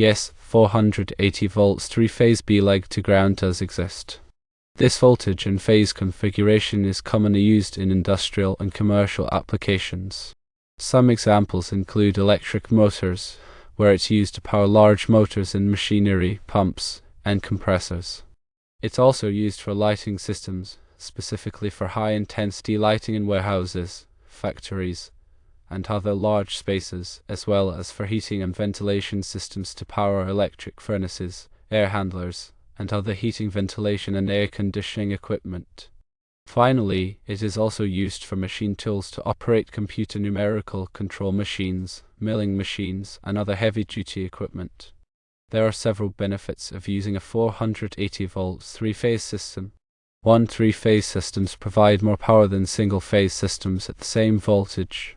Yes, 480 volts 3-phase B-leg to ground does exist. This voltage and phase configuration is commonly used in industrial and commercial applications. Some examples include electric motors, where it's used to power large motors in machinery, pumps, and compressors. It's also used for lighting systems, specifically for high-intensity lighting in warehouses, factories, and other large spaces, as well as for heating and ventilation systems to power electric furnaces, air handlers, and other heating, ventilation, and air conditioning equipment. Finally, it is also used for machine tools to operate computer numerical control machines, milling machines, and other heavy-duty equipment. There are several benefits of using a 480 volts 3-phase system. 1. 3-phase systems provide more power than single-phase systems at the same voltage.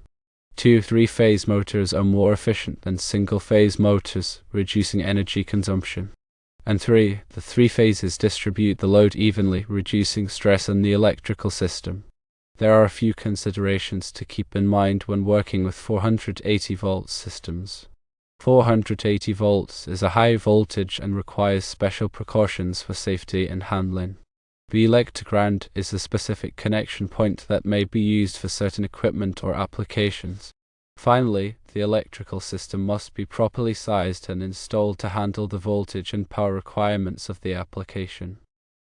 2. 3-phase motors are more efficient than single-phase motors, reducing energy consumption. And 3. The 3 phases distribute the load evenly, reducing stress on the electrical system. There are a few considerations to keep in mind when working with 480 volt systems. 480 volts is a high voltage and requires special precautions for safety and handling. B-leg to ground is a specific connection point that may be used for certain equipment or applications. Finally, the electrical system must be properly sized and installed to handle the voltage and power requirements of the application.